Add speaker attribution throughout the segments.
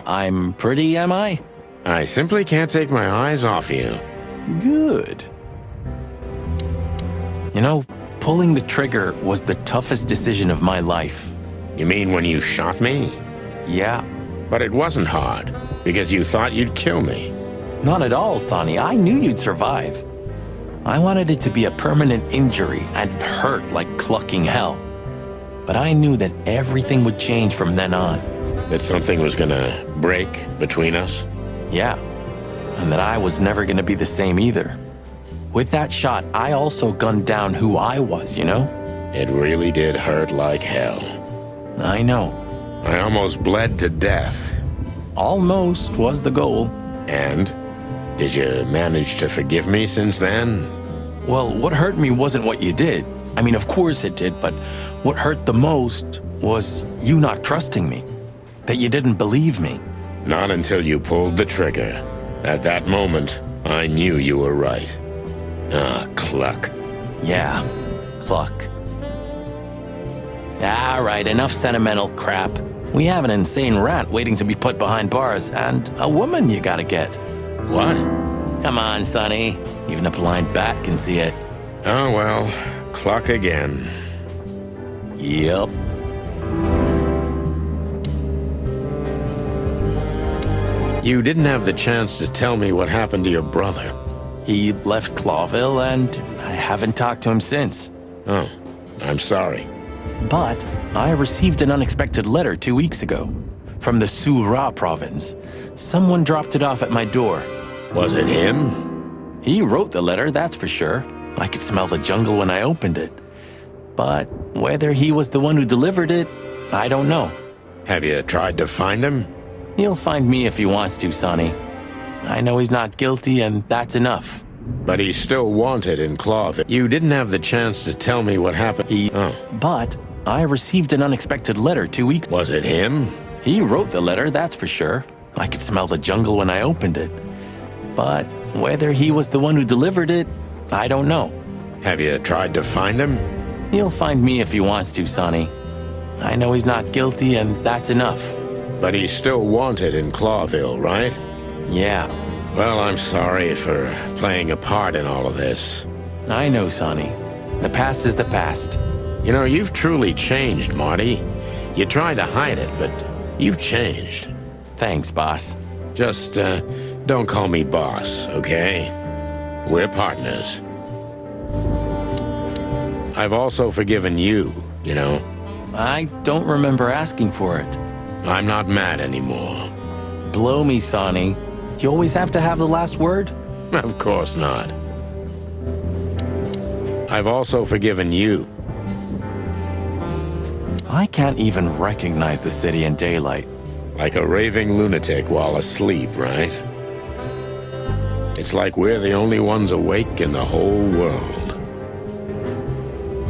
Speaker 1: I'm pretty, am I?
Speaker 2: I simply can't take my eyes off you.
Speaker 1: Good. You know, pulling the trigger was the toughest decision of my life.
Speaker 2: You mean when you shot me?
Speaker 1: Yeah.
Speaker 2: But it wasn't hard, because you thought you'd kill me.
Speaker 1: Not at all, Sonny. I knew you'd survive. I wanted it to be a permanent injury and hurt like clucking hell. But I knew that everything would change from then on.
Speaker 2: That something was gonna break between us?
Speaker 1: Yeah. And that I was never gonna be the same either. With that shot, I also gunned down who I was, you know?
Speaker 2: It really did hurt like hell.
Speaker 1: I know.
Speaker 2: I almost bled to death.
Speaker 1: Almost was the goal.
Speaker 2: And? Did you manage to forgive me since then?
Speaker 1: Well, what hurt me wasn't what you did. I mean, of course it did, but what hurt the most was you not trusting me. That you didn't believe me.
Speaker 2: Not until you pulled the trigger. At that moment, I knew you were right. Ah, Cluck.
Speaker 1: Yeah, Cluck. All right, enough sentimental crap. We have an insane rat waiting to be put behind bars, and a woman you gotta get.
Speaker 2: What?
Speaker 1: Come on, Sonny. Even a blind bat can see it.
Speaker 2: Oh well, Cluck again.
Speaker 1: Yep.
Speaker 2: You didn't have the chance to tell me what happened to your brother.
Speaker 1: He left Clawville, and I haven't talked to him since.
Speaker 2: Oh, I'm sorry.
Speaker 1: But I received an unexpected letter 2 weeks ago from the Sura province. Someone dropped it off at my door.
Speaker 2: Was it him?
Speaker 1: He wrote the letter, that's for sure. I could smell the jungle when I opened it. But whether he was the one who delivered it, I don't know.
Speaker 2: Have you tried to find him?
Speaker 1: He'll find me if he wants to, Sonny. I know he's not guilty, and that's enough.
Speaker 2: But he's still wanted in Clawville. You didn't have the chance to tell me what happened.
Speaker 1: But I received an unexpected letter 2 weeks.
Speaker 2: Was it him?
Speaker 1: He wrote the letter, that's for sure. I could smell the jungle when I opened it. But whether he was the one who delivered it, I don't know.
Speaker 2: Have you tried to find him?
Speaker 1: He'll find me if he wants to, Sonny. I know he's not guilty, and that's enough.
Speaker 2: But he's still wanted in Clawville, right?
Speaker 1: Yeah.
Speaker 2: Well, I'm sorry for playing a part in all of this.
Speaker 1: I know, Sonny. The past is the past.
Speaker 2: You know, you've truly changed, Marty. You tried to hide it, but you've changed.
Speaker 1: Thanks, boss.
Speaker 2: Just, don't call me boss, okay? We're partners. I've also forgiven you, you know?
Speaker 1: I don't remember asking for it.
Speaker 2: I'm not mad anymore.
Speaker 1: Blow me, Sonny. You always have to have the last word?
Speaker 2: Of course not. I've also forgiven you.
Speaker 1: I can't even recognize the city in daylight.
Speaker 2: Like a raving lunatic while asleep, right? It's like we're the only ones awake in the whole world.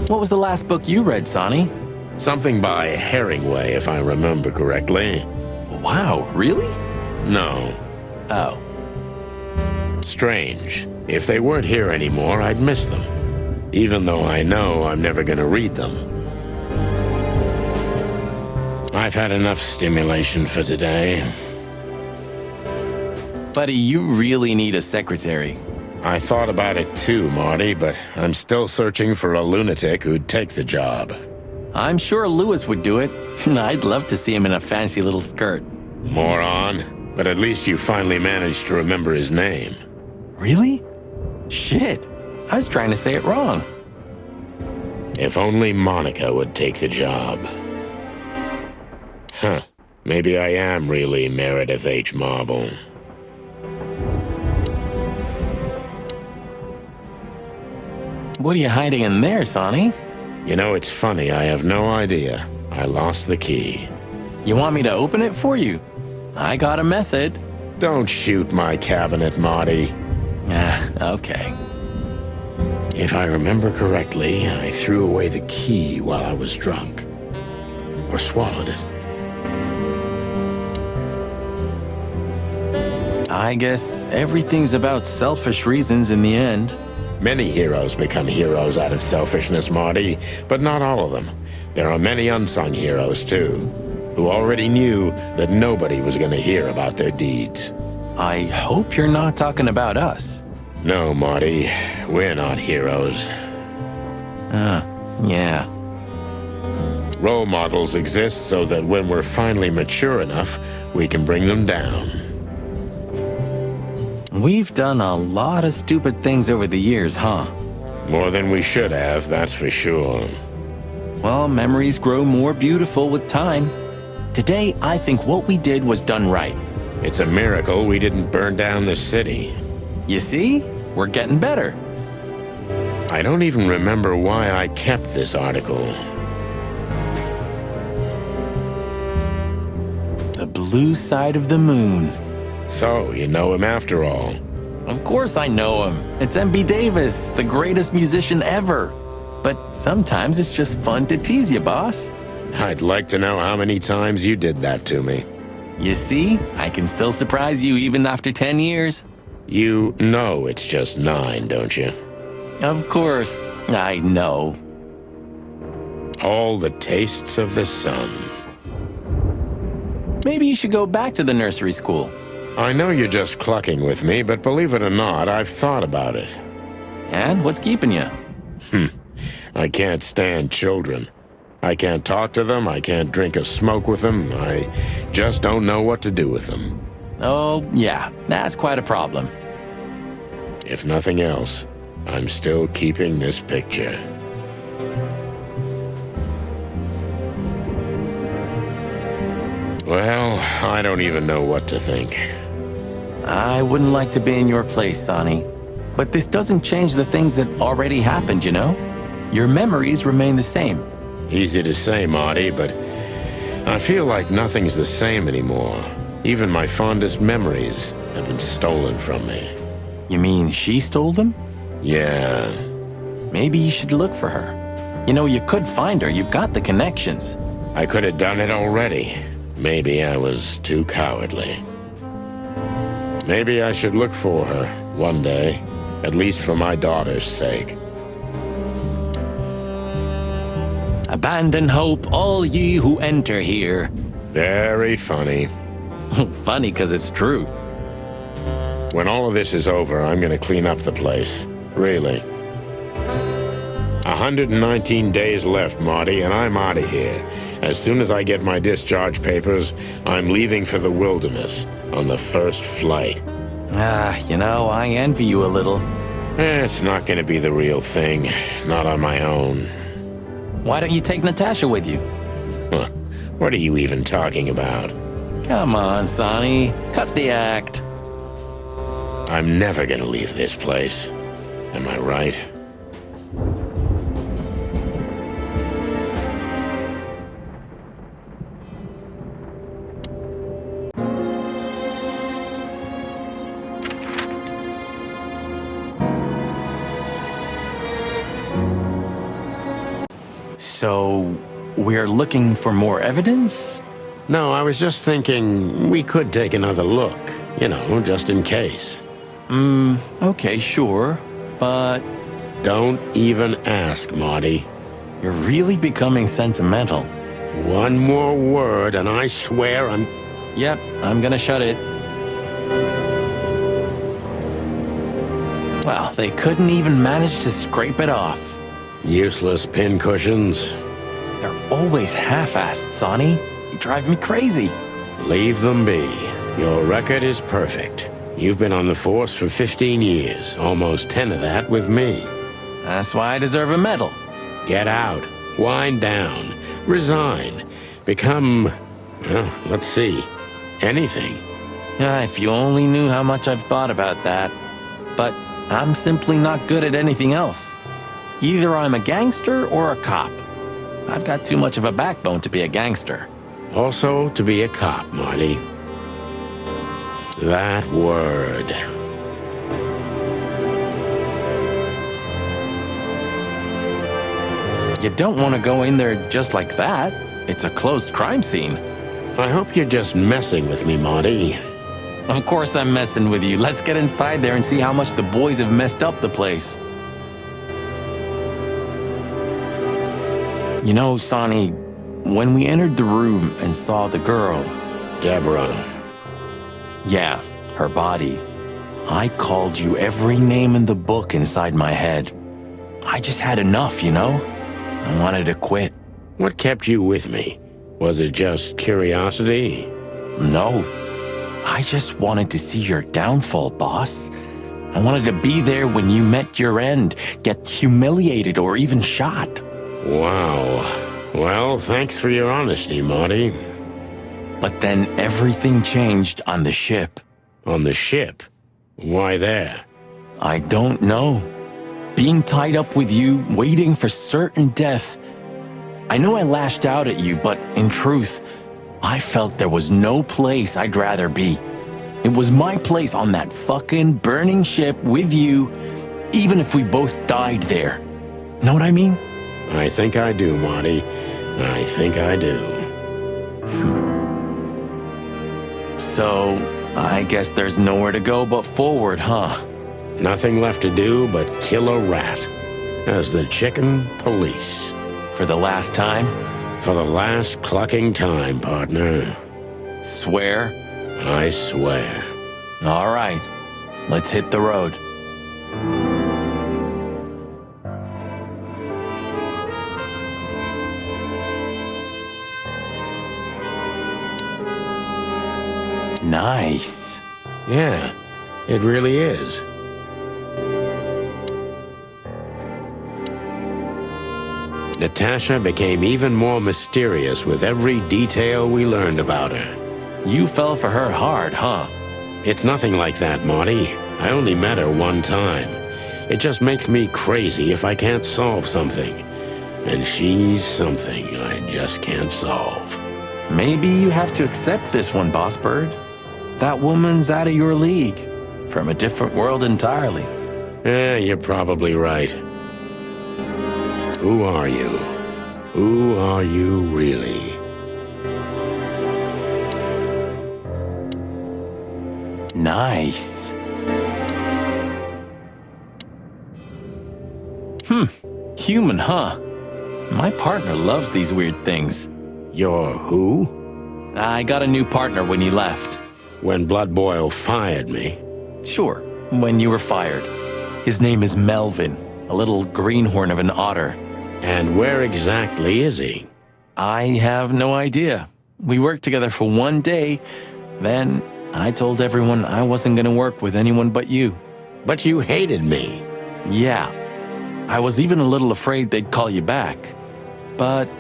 Speaker 1: What was the last book you read, Sonny?
Speaker 2: Something by Herringway, if I remember correctly.
Speaker 1: Wow, really?
Speaker 2: No.
Speaker 1: Oh.
Speaker 2: Strange. If they weren't here anymore, I'd miss them. Even though I know I'm never gonna read them. I've had enough stimulation for today.
Speaker 1: Buddy, you really need a secretary.
Speaker 2: I thought about it too, Marty, but I'm still searching for a lunatic who'd take the job.
Speaker 1: I'm sure Lewis would do it. I'd love to see him in a fancy little skirt.
Speaker 2: Moron. But at least you finally managed to remember his name.
Speaker 1: Really? Shit. I was trying to say it wrong.
Speaker 2: If only Monica would take the job. Huh. Maybe I am really Meredith H. Marble.
Speaker 1: What are you hiding in there, Sonny?
Speaker 2: You know, it's funny, I have no idea. I lost the key.
Speaker 1: You want me to open it for you? I got a method.
Speaker 2: Don't shoot my cabinet, Marty.
Speaker 1: Okay.
Speaker 2: If I remember correctly, I threw away the key while I was drunk. Or swallowed it.
Speaker 1: I guess everything's about selfish reasons in the end.
Speaker 2: Many heroes become heroes out of selfishness, Marty, but not all of them. There are many unsung heroes, too. who already knew that nobody was going to hear about their deeds.
Speaker 1: I hope you're not talking about us.
Speaker 2: No, Marty, we're not heroes.
Speaker 1: Yeah.
Speaker 2: Role models exist so that when we're finally mature enough, we can bring them down.
Speaker 1: We've done a lot of stupid things over the years, huh?
Speaker 2: More than we should have, that's for sure.
Speaker 1: Well, memories grow more beautiful with time. Today, I think what we did was done right.
Speaker 2: It's a miracle we didn't burn down the city.
Speaker 1: You see? We're getting better.
Speaker 2: I don't even remember why I kept this article.
Speaker 1: The blue side of the moon.
Speaker 2: So, you know him after all.
Speaker 1: Of course I know him. It's M.B. Davis, the greatest musician ever. But sometimes it's just fun to tease you, boss.
Speaker 2: I'd like to know how many times you did that to me.
Speaker 1: You see? I can still surprise you even after 10 years.
Speaker 2: You know it's just 9, don't you?
Speaker 1: Of course, I know.
Speaker 2: All the tastes of the sun.
Speaker 1: Maybe you should go back to the nursery school.
Speaker 2: I know you're just clucking with me, but believe it or not, I've thought about it.
Speaker 1: And what's keeping you?
Speaker 2: I can't stand children. I can't talk to them, I can't drink or smoke with them, I just don't know what to do with them.
Speaker 1: Oh, yeah, that's quite a problem.
Speaker 2: If nothing else, I'm still keeping this picture. Well, I don't even know what to think.
Speaker 1: I wouldn't like to be in your place, Sonny. But this doesn't change the things that already happened, you know? Your memories remain the same.
Speaker 2: Easy to say, Marty, but I feel like nothing's the same anymore. Even my fondest memories have been stolen from me.
Speaker 1: You mean she stole them?
Speaker 2: Yeah.
Speaker 1: Maybe you should look for her. You know, you could find her. You've got the connections.
Speaker 2: I could have done it already. Maybe I was too cowardly. Maybe I should look for her one day, at least for my daughter's sake.
Speaker 1: Abandon hope, all ye who enter here.
Speaker 2: Very funny.
Speaker 1: Funny because it's true.
Speaker 2: When all of this is over, I'm gonna clean up the place. Really. 119 days left, Marty, and I'm out of here. As soon as I get my discharge papers, I'm leaving for the wilderness on the first flight.
Speaker 1: You know, I envy you a little.
Speaker 2: It's not gonna be the real thing. Not on my own.
Speaker 1: Why don't you take Natasha with you?
Speaker 2: Huh. What are you even talking about?
Speaker 1: Come on, Sonny. Cut the act.
Speaker 2: I'm never gonna leave this place. Am I right?
Speaker 1: So, we're looking for more evidence?
Speaker 2: No, I was just thinking we could take another look. You know, just in case.
Speaker 1: Okay, sure. But
Speaker 2: Don't even ask, Marty.
Speaker 1: you're really becoming sentimental.
Speaker 2: One more word and I swear I'm...
Speaker 1: Yep, I'm gonna shut it. Well, they couldn't even manage to scrape it off.
Speaker 2: Useless pincushions.
Speaker 1: They're always half-assed, Sonny. You drive me crazy.
Speaker 2: Leave them be. Your record is perfect. You've been on the force for 15 years, almost 10 of that with me.
Speaker 1: That's why I deserve a medal.
Speaker 2: Get out. Wind down. Resign. Become... well, let's see. Anything.
Speaker 1: If you only knew how much I've thought about that. But I'm simply not good at anything else. Either I'm a gangster or a cop. I've got too much of a backbone to be a gangster.
Speaker 2: Also, to be a cop, Marty. That word.
Speaker 1: You don't want to go in there just like that. It's a closed crime scene.
Speaker 2: I hope you're just messing with me, Marty.
Speaker 1: Of course I'm messing with you. Let's get inside there and see how much the boys have messed up the place. You know, Sonny, when we entered the room and saw the girl,
Speaker 2: Deborah.
Speaker 1: yeah, her body, I called you every name in the book inside my head. I just had enough, you know? I wanted to quit.
Speaker 2: What kept you with me? Was it just curiosity?
Speaker 1: No, I just wanted to see your downfall, boss. I wanted to be there when you met your end, get humiliated or even shot.
Speaker 2: Wow. Well, thanks for your honesty, Marty.
Speaker 1: But then everything changed on the ship.
Speaker 2: On the ship? Why there?
Speaker 1: I don't know. Being tied up with you, waiting for certain death. I know I lashed out at you, but in truth, I felt there was no place I'd rather be. It was my place on that fucking burning ship with you, even if we both died there. Know what I mean?
Speaker 2: I think I do, Marty. I think I do.
Speaker 1: So, I guess there's nowhere to go but forward, huh?
Speaker 2: Nothing left to do but kill a rat. As the chicken police.
Speaker 1: For the last time?
Speaker 2: For the last clucking time, partner.
Speaker 1: Swear?
Speaker 2: I swear.
Speaker 1: All right, let's hit the road. Nice.
Speaker 2: Yeah, it really is. Natasha became even more mysterious with every detail we learned about her.
Speaker 1: You fell for her hard, huh?
Speaker 2: It's nothing like that, Marty. I only met her one time. It just makes me crazy if I can't solve something. And she's something I just can't solve.
Speaker 1: Maybe you have to accept this one, Boss Bird. That woman's out of your league. From a different world entirely.
Speaker 2: You're probably right. Who are you? Who are you really?
Speaker 1: Nice. Human, huh? My partner loves these weird things.
Speaker 2: You're who?
Speaker 1: I got a new partner when you left.
Speaker 2: When Blood Boil fired me.
Speaker 1: Sure, when you were fired. His name is Melvin, a little greenhorn of an otter.
Speaker 2: And where exactly is he?
Speaker 1: I have no idea. We worked together for one day, then I told everyone I wasn't gonna work with anyone but you.
Speaker 2: But you hated me.
Speaker 1: Yeah. I was even a little afraid they'd call you back. But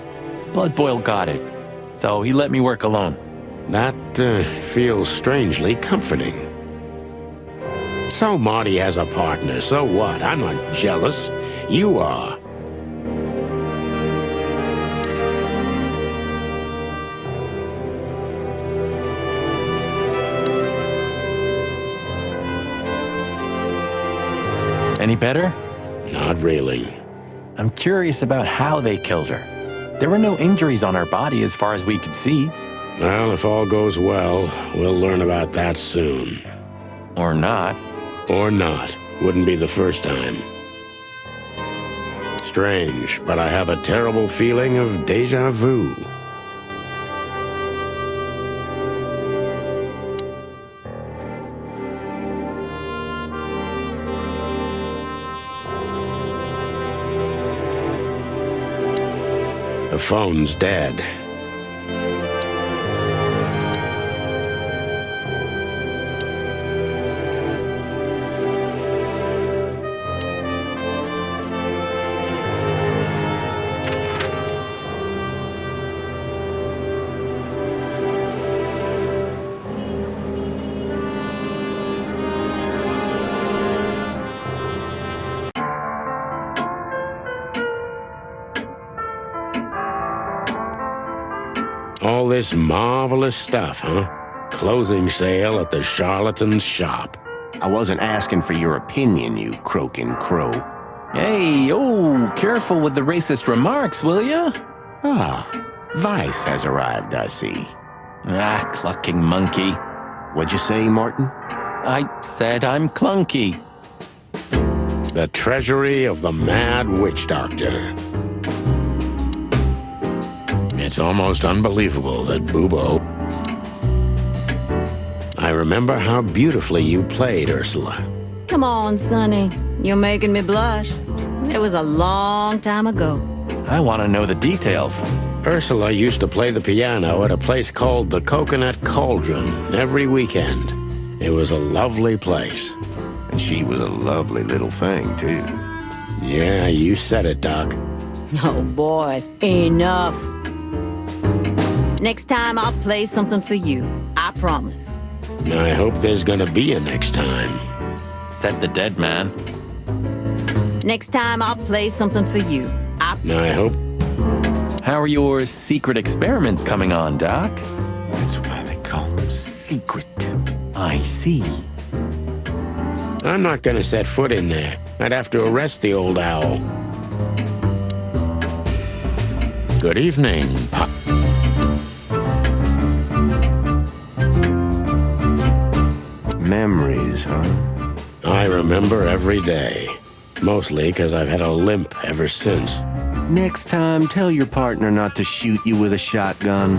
Speaker 1: Blood Boil got it, so he let me work alone.
Speaker 2: That feels strangely comforting. So Marty has a partner, so what? I'm not jealous. You are.
Speaker 1: Any better?
Speaker 2: Not really.
Speaker 1: I'm curious about how they killed her. There were no injuries on her body as far as we could see.
Speaker 2: Well, if all goes well, we'll learn about that soon.
Speaker 1: Or not.
Speaker 2: Or not. Wouldn't be the first time. Strange, but I have a terrible feeling of déjà vu. The phone's dead. All this marvelous stuff, huh? Closing sale at the charlatan's shop.
Speaker 3: I wasn't asking for your opinion, you croaking crow.
Speaker 1: Hey, oh, careful with the racist remarks, will ya?
Speaker 3: Ah, Vice has arrived, I see.
Speaker 1: Ah, clucking monkey.
Speaker 3: What'd you say, Martin?
Speaker 1: I said I'm clunky.
Speaker 2: The treasury of the Mad Witch Doctor. It's almost unbelievable that Bubo... I remember how beautifully you played, Ursula.
Speaker 4: Come on, Sonny. You're making me blush. It was a long time ago.
Speaker 1: I want to know the details.
Speaker 2: Ursula used to play the piano at a place called the Coconut Cauldron every weekend. It was a lovely place.
Speaker 3: And she was a lovely little thing, too.
Speaker 2: Yeah, you said it, Doc.
Speaker 4: Oh, boys, enough. Next time I'll play something for you. I promise.
Speaker 2: I hope there's gonna be a next time.
Speaker 1: Said the dead man.
Speaker 4: Next time I'll play something for you.
Speaker 2: I hope...
Speaker 1: How are your secret experiments coming on, Doc?
Speaker 3: That's why they call him Secret.
Speaker 1: I see.
Speaker 2: I'm not gonna set foot in there. I'd have to arrest the old owl. Good evening, Pop.
Speaker 3: Memories, huh?
Speaker 2: I remember every day. Mostly because I've had a limp ever since.
Speaker 3: Next time, tell your partner not to shoot you with a shotgun.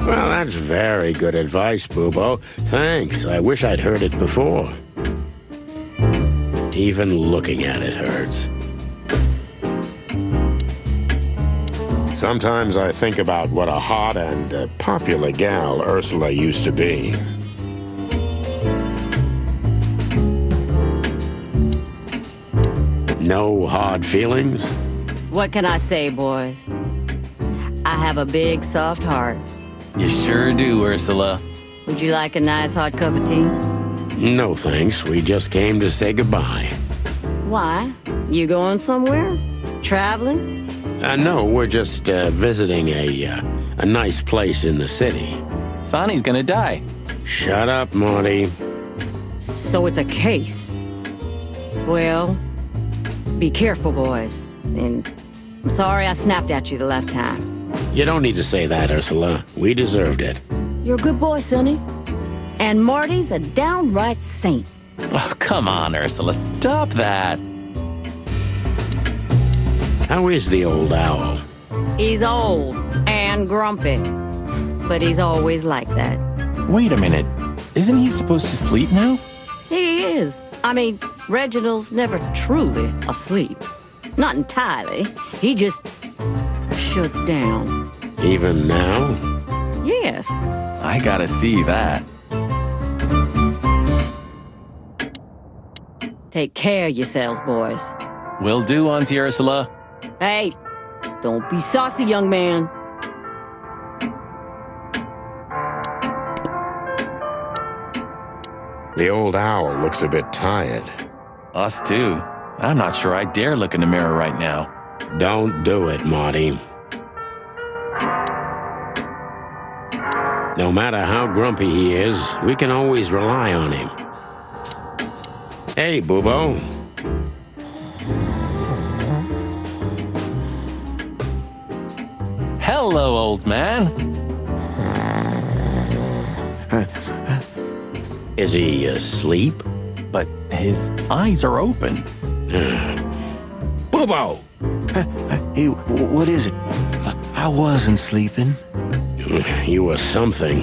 Speaker 2: Well, that's very good advice, Bubo. Thanks. I wish I'd heard it before. Even looking at it hurts. Sometimes I think about what a hot and popular gal Ursula used to be. No hard feelings?
Speaker 4: What can I say, boys? I have a big, soft heart.
Speaker 1: You sure do, Ursula.
Speaker 4: Would you like a nice hot cup of tea?
Speaker 2: No thanks. We just came to say goodbye.
Speaker 4: Why? You going somewhere? Traveling?
Speaker 2: No, we're just visiting a nice place in the city.
Speaker 1: Sonny's gonna die.
Speaker 2: Shut up, Morty.
Speaker 4: So it's a case. Well, be careful, boys. And I'm sorry I snapped at you the last time.
Speaker 2: You don't need to say that, Ursula. We deserved it.
Speaker 4: You're a good boy, Sonny. And Marty's a downright saint.
Speaker 1: Oh, come on, Ursula. Stop that.
Speaker 2: How is the old owl?
Speaker 4: He's old and grumpy. But he's always like that.
Speaker 1: Wait a minute. Isn't he supposed to sleep now?
Speaker 4: He is. I mean, Reginald's never truly asleep. Not entirely. He just shuts down.
Speaker 2: Even now?
Speaker 4: Yes.
Speaker 1: I gotta see that.
Speaker 4: Take care of yourselves, boys.
Speaker 1: Will do, Auntie Ursula.
Speaker 4: Hey, don't be saucy, young man.
Speaker 2: The old owl looks a bit tired.
Speaker 1: Us too. I'm not sure I dare look in the mirror right now.
Speaker 2: Don't do it, Marty. No matter how grumpy he is, we can always rely on him. Hey, Bubo.
Speaker 1: Hello, old man.
Speaker 2: Is he asleep?
Speaker 1: But his eyes are open.
Speaker 2: Bubo!
Speaker 3: Hey, what is it? I wasn't sleeping.
Speaker 2: You were something.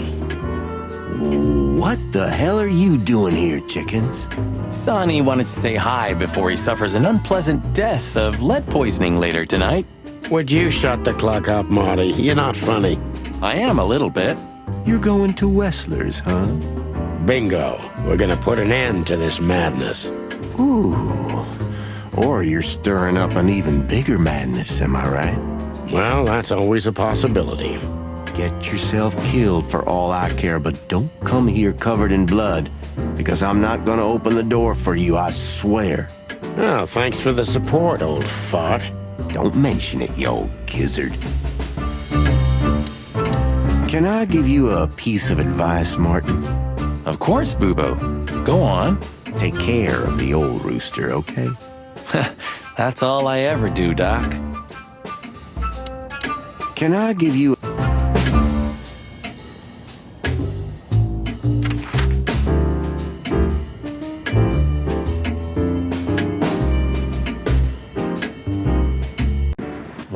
Speaker 3: What the hell are you doing here, chickens?
Speaker 1: Sonny wanted to say hi before he suffers an unpleasant death of lead poisoning later tonight.
Speaker 2: Would you shut the clock up, Marty? You're not funny.
Speaker 1: I am a little bit.
Speaker 3: You're going to Wessler's, huh?
Speaker 2: Bingo. We're gonna put an end to this madness.
Speaker 3: Ooh. Or you're stirring up an even bigger madness, am I right?
Speaker 2: Well, that's always a possibility.
Speaker 3: Get yourself killed for all I care, but don't come here covered in blood, because I'm not gonna open the door for you, I swear.
Speaker 2: Oh, thanks for the support, old fart.
Speaker 3: Don't mention it, you old gizzard. Can I give you a piece of advice, Martin?
Speaker 1: Of course, Bubo. Go on.
Speaker 3: Take care of the old rooster, okay?
Speaker 1: That's all I ever do, Doc.
Speaker 3: Can I give you...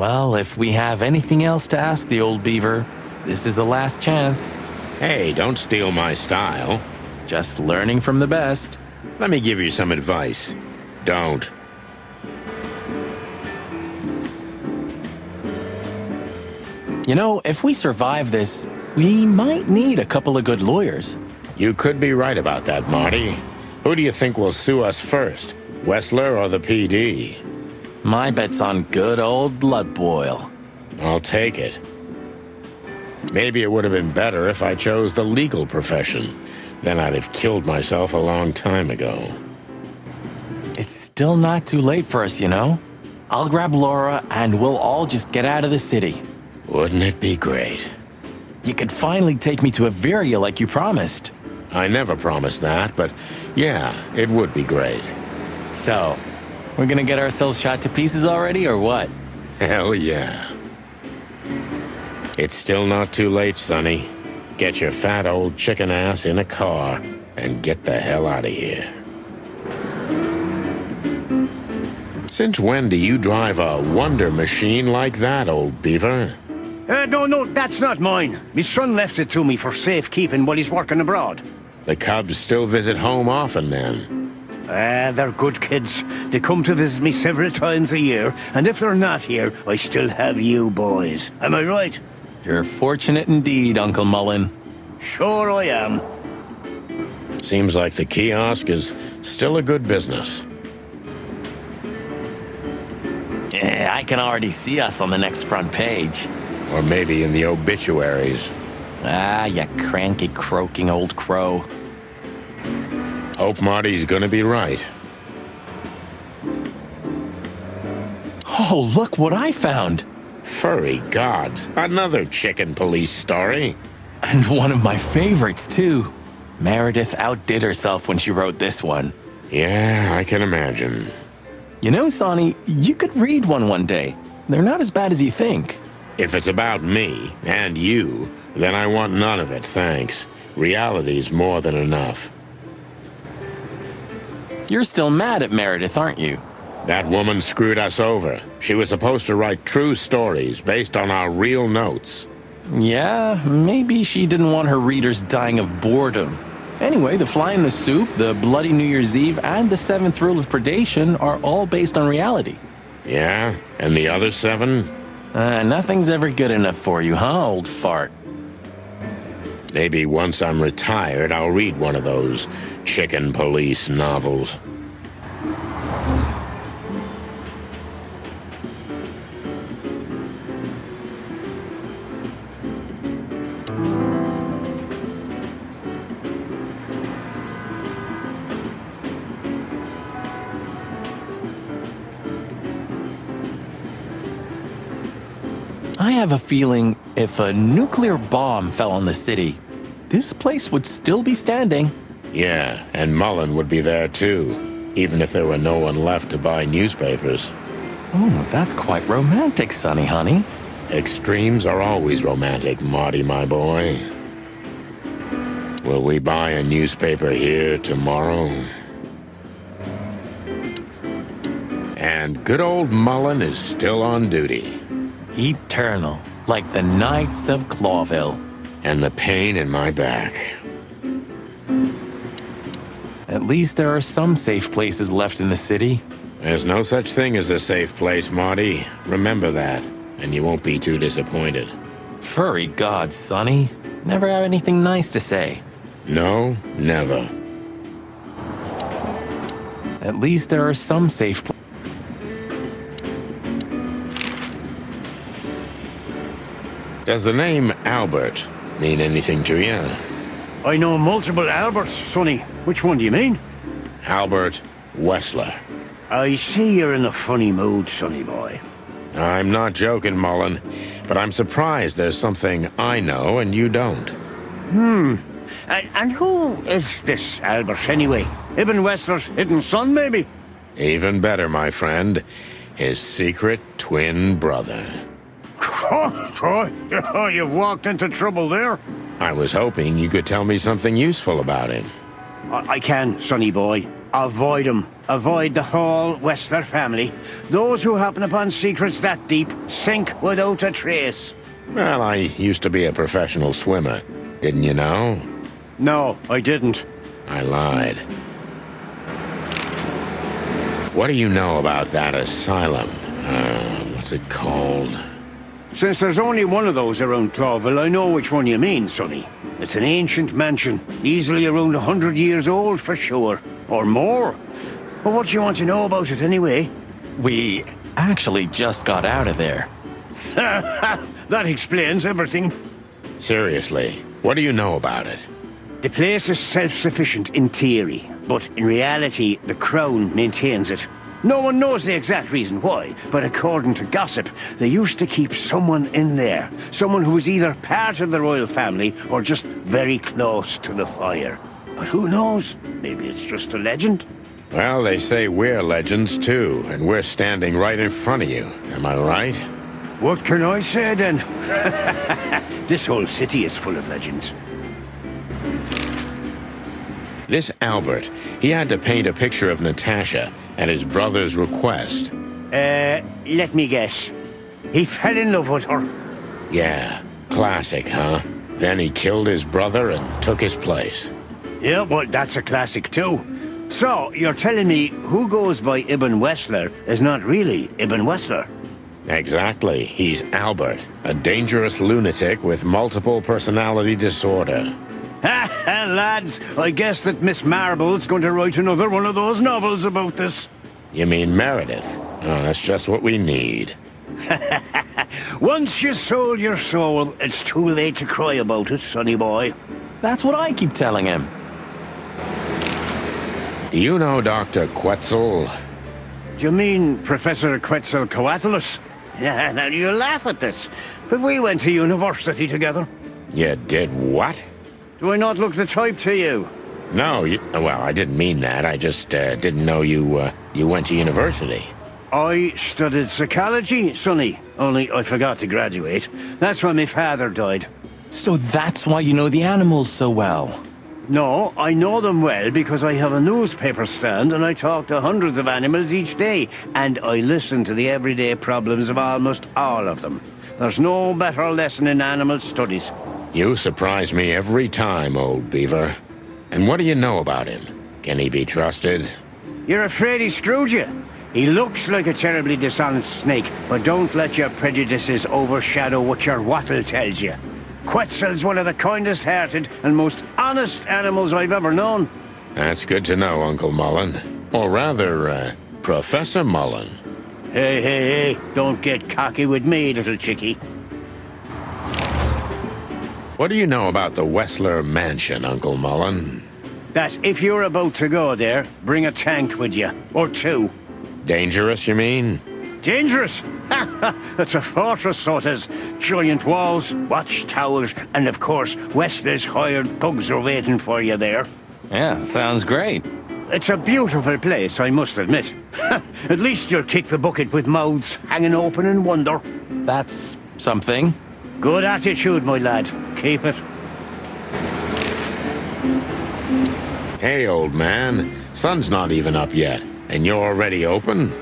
Speaker 1: Well, if we have anything else to ask the old beaver, this is the last chance.
Speaker 2: Hey, don't steal my style.
Speaker 1: Just learning from the best.
Speaker 2: Let me give you some advice. Don't.
Speaker 1: You know, if we survive this, we might need a couple of good lawyers.
Speaker 2: You could be right about that, Marty. Who do you think will sue us first? Wessler or the PD?
Speaker 1: My bet's on good old Blood Boil.
Speaker 2: I'll take it. Maybe it would have been better if I chose the legal profession. Then I'd have killed myself a long time ago.
Speaker 1: It's still not too late for us, you know? I'll grab Laura and we'll all just get out of the city.
Speaker 2: Wouldn't it be great?
Speaker 1: You could finally take me to Averia like you promised.
Speaker 2: I never promised that, but yeah, it would be great.
Speaker 1: So, we're gonna get ourselves shot to pieces already, or what?
Speaker 2: Hell yeah. It's still not too late, Sonny. Get your fat old chicken ass in a car and get the hell out of here. Since when do you drive a wonder machine like that, old beaver?
Speaker 5: No, that's not mine. My son left it to me for safekeeping while he's working abroad.
Speaker 2: The Cubs still visit home often, then.
Speaker 5: They're good kids. They come to visit me several times a year, and if they're not here, I still have you boys. Am I right?
Speaker 1: You're fortunate indeed, Uncle Mullen.
Speaker 5: Sure I am.
Speaker 2: Seems like the kiosk is still a good business.
Speaker 1: Yeah, I can already see us on the next front page.
Speaker 2: Or maybe in the obituaries.
Speaker 1: Ah, you cranky, croaking old crow.
Speaker 2: Hope Marty's gonna be right.
Speaker 1: Oh, look what I found!
Speaker 2: Furry gods, another chicken police story.
Speaker 1: And one of my favorites, too. Meredith outdid herself when she wrote this one.
Speaker 2: Yeah, I can imagine.
Speaker 1: You know, Sonny, you could read one day. They're not as bad as you think.
Speaker 2: If it's about me and you, then I want none of it, thanks. Reality's more than enough.
Speaker 1: You're still mad at Meredith, aren't you?
Speaker 2: That woman screwed us over. She was supposed to write true stories based on our real notes.
Speaker 1: Yeah, maybe she didn't want her readers dying of boredom. Anyway, The Fly in the Soup, The Bloody New Year's Eve, and The Seventh Rule of Predation are all based on reality.
Speaker 2: Yeah? And the other 7?
Speaker 1: Nothing's ever good enough for you, huh, old fart?
Speaker 2: Maybe once I'm retired, I'll read one of those chicken police novels.
Speaker 1: I have a feeling if a nuclear bomb fell on the city, this place would still be standing.
Speaker 2: Yeah, and Mullen would be there too, even if there were no one left to buy newspapers.
Speaker 1: Oh, that's quite romantic, Sonny, honey.
Speaker 2: Extremes are always romantic, Marty, my boy. Will we buy a newspaper here tomorrow? And good old Mullen is still on duty.
Speaker 1: Eternal, like the Knights of Clawville.
Speaker 2: And the pain in my back.
Speaker 1: At least there are some safe places left in the city.
Speaker 2: There's no such thing as a safe place, Marty. Remember that, and you won't be too disappointed.
Speaker 1: Furry gods, Sonny. Never have anything nice to say.
Speaker 2: No, never.
Speaker 1: At least there are some safe places.
Speaker 2: Does the name Albert mean anything to you?
Speaker 5: I know multiple Alberts, Sonny. Which one do you mean?
Speaker 2: Albert Wessler.
Speaker 5: I see you're in a funny mood, Sonny boy.
Speaker 2: I'm not joking, Mullen, but I'm surprised there's something I know and you don't.
Speaker 5: And who is this Albert, anyway? Ibn Wessler's hidden son, maybe?
Speaker 2: Even better, my friend. His secret twin brother.
Speaker 5: Oh, you've walked into trouble there.
Speaker 2: I was hoping you could tell me something useful about him.
Speaker 5: I can, Sonny boy. Avoid them. Avoid the whole Wessler family. Those who happen upon secrets that deep sink without a trace.
Speaker 2: Well, I used to be a professional swimmer. Didn't you know?
Speaker 5: No, I didn't.
Speaker 2: I lied. What do you know about that asylum? What's it called?
Speaker 5: Since there's only one of those around Clawville, I know which one you mean, Sonny. It's an ancient mansion, easily around 100 years old for sure. Or more. But what do you want to know about it anyway?
Speaker 1: We actually just got out of there.
Speaker 5: That explains everything.
Speaker 2: Seriously, what do you know about it?
Speaker 5: The place is self-sufficient in theory, but in reality, the Crown maintains it. No one knows the exact reason why, but according to gossip, they used to keep someone in there. Someone who was either part of the royal family or just very close to the fire. But who knows? Maybe it's just a legend.
Speaker 2: Well, they say we're legends too, and we're standing right in front of you. Am I right?
Speaker 5: What can I say then? This whole city is full of legends.
Speaker 2: This Albert, he had to paint a picture of Natasha at his brother's request.
Speaker 5: Let me guess. He fell in love with her.
Speaker 2: Yeah, classic, huh? Then he killed his brother and took his place.
Speaker 5: Yeah, well, that's a classic too. So, you're telling me who goes by Ibn Wessler is not really Ibn Wessler?
Speaker 2: Exactly. He's Albert, a dangerous lunatic with multiple personality disorder.
Speaker 5: Ha ha, lads! I guess that Miss Marble's going to write another one of those novels about this.
Speaker 2: You mean Meredith? Oh, that's just what we need.
Speaker 5: Once you sold your soul, it's too late to cry about it, sonny boy.
Speaker 1: That's what I keep telling him.
Speaker 2: Do you know Dr. Quetzal?
Speaker 5: Do you mean Professor Quetzalcoatlus? Yeah, now you laugh at this, but we went to university together.
Speaker 2: You did what?
Speaker 5: Do I not look the type to you?
Speaker 2: No, well, I didn't mean that. I just didn't know you went to university.
Speaker 5: I studied psychology, sonny, only I forgot to graduate. That's when my father died.
Speaker 1: So that's why you know the animals so well.
Speaker 5: No, I know them well because I have a newspaper stand and I talk to hundreds of animals each day, and I listen to the everyday problems of almost all of them. There's no better lesson in animal studies.
Speaker 2: You surprise me every time, old beaver. And what do you know about him? Can he be trusted?
Speaker 5: You're afraid he screwed you? He looks like a terribly dishonest snake, but don't let your prejudices overshadow what your wattle tells you. Quetzal's one of the kindest-hearted and most honest animals I've ever known.
Speaker 2: That's good to know, Uncle Mullen. Or rather, Professor Mullen.
Speaker 5: Hey, don't get cocky with me, little chickie.
Speaker 2: What do you know about the Wessler Mansion, Uncle Mullen?
Speaker 5: That if you're about to go there, bring a tank with you. Or two.
Speaker 2: Dangerous, you mean?
Speaker 5: Dangerous? It's a fortress, so it is. Giant walls, watchtowers, and of course, Wessler's hired thugs are waiting for you there.
Speaker 1: Yeah, sounds great.
Speaker 5: It's a beautiful place, I must admit. At least you'll kick the bucket with mouths hanging open in wonder.
Speaker 1: That's something.
Speaker 5: Good attitude, my lad. Keep it.
Speaker 2: Hey, old man. Sun's not even up yet, and you're already open?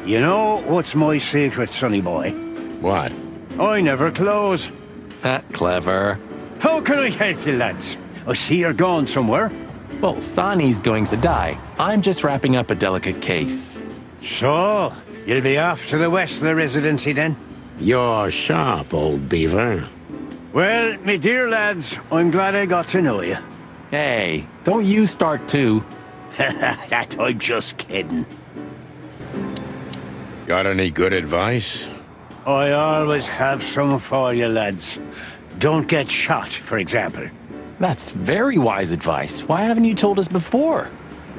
Speaker 5: You know what's my secret, sonny boy?
Speaker 2: What?
Speaker 5: I never close.
Speaker 1: That clever.
Speaker 5: How can I help you, lads? I see you're going somewhere.
Speaker 1: Well, Sonny's going to die. I'm just wrapping up a delicate case.
Speaker 5: So, you'll be off to the Wessler residency then?
Speaker 2: You're sharp, old beaver.
Speaker 5: Well, me dear lads, I'm glad I got to know you.
Speaker 1: Hey, don't you start too.
Speaker 5: That I'm just kidding.
Speaker 2: Got any good advice?
Speaker 5: I always have some for you, lads. Don't get shot, for example.
Speaker 1: That's very wise advice. Why haven't you told us before?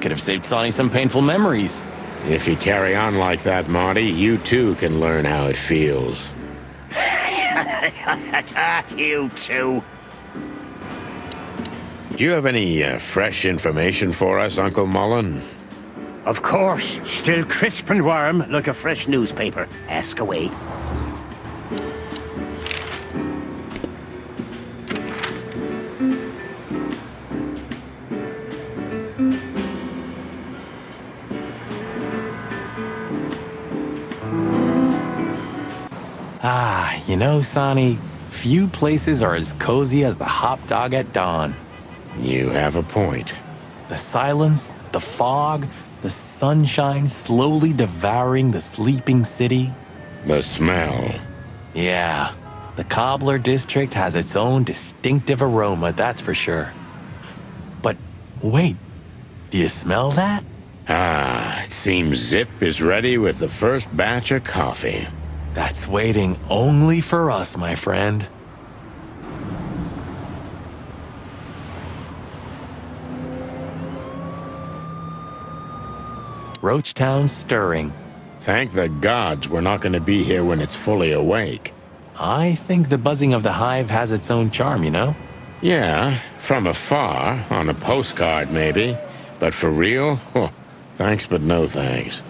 Speaker 1: Could have saved Sonny some painful memories.
Speaker 2: If you carry on like that, Marty, you too can learn how it feels.
Speaker 5: You too.
Speaker 2: Do you have any fresh information for us, Uncle Mullen?
Speaker 5: Of course. Still crisp and warm, like a fresh newspaper. Ask away.
Speaker 1: Ah, you know, Sonny, few places are as cozy as the Hop Dog at dawn.
Speaker 2: You have a point.
Speaker 1: The silence, the fog, the sunshine slowly devouring the sleeping city.
Speaker 2: The smell.
Speaker 1: Yeah, the Cobbler District has its own distinctive aroma, that's for sure. But wait, do you smell that?
Speaker 2: Ah, it seems Zip is ready with the first batch of coffee.
Speaker 1: That's waiting only for us, my friend. Roachtown's stirring.
Speaker 2: Thank the gods we're not going to be here when it's fully awake.
Speaker 1: I think the buzzing of the hive has its own charm, you know?
Speaker 2: Yeah, from afar, on a postcard maybe. But for real? Huh, thanks but no thanks.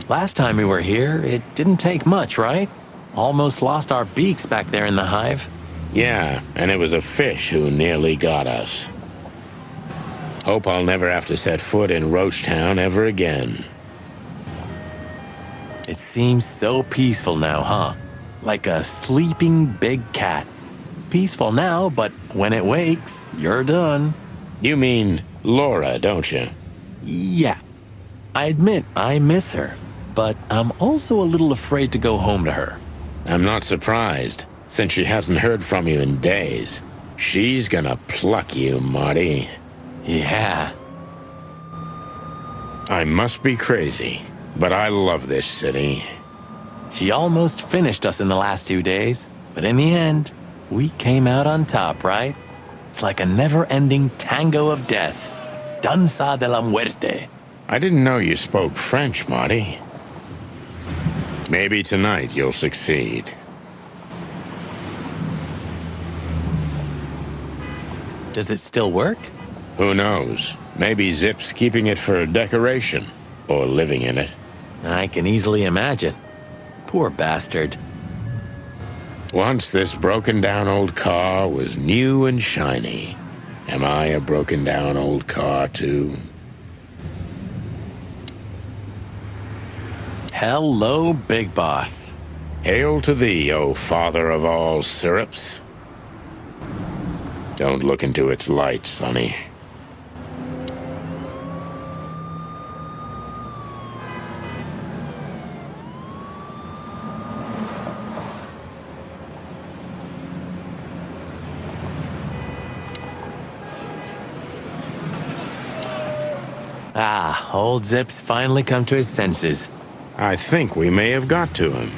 Speaker 1: Last time we were here, it didn't take much, right? Almost lost our beaks back there in the hive.
Speaker 2: Yeah, and it was a fish who nearly got us. Hope I'll never have to set foot in Roachtown ever again.
Speaker 1: It seems so peaceful now, huh? Like a sleeping big cat. Peaceful now, but when it wakes, you're done.
Speaker 2: You mean Laura, don't you?
Speaker 1: Yeah. I admit I miss her, but I'm also a little afraid to go home to her.
Speaker 2: I'm not surprised, since she hasn't heard from you in days. She's gonna pluck you, Marty.
Speaker 1: Yeah.
Speaker 2: I must be crazy, but I love this city.
Speaker 1: She almost finished us in the last 2 days, but in the end, we came out on top, right? It's like a never-ending tango of death. Danza de la muerte.
Speaker 2: I didn't know you spoke French, Marty. Maybe tonight you'll succeed.
Speaker 1: Does it still work?
Speaker 2: Who knows? Maybe Zip's keeping it for decoration, or living in it.
Speaker 1: I can easily imagine. Poor bastard.
Speaker 2: Once this broken-down old car was new and shiny. Am I a broken-down old car, too?
Speaker 1: Hello, Big Boss.
Speaker 2: Hail to thee, O father of all syrups. Don't look into its light, Sonny.
Speaker 1: Ah, old Zip's finally come to his senses.
Speaker 2: I think we may have got to him.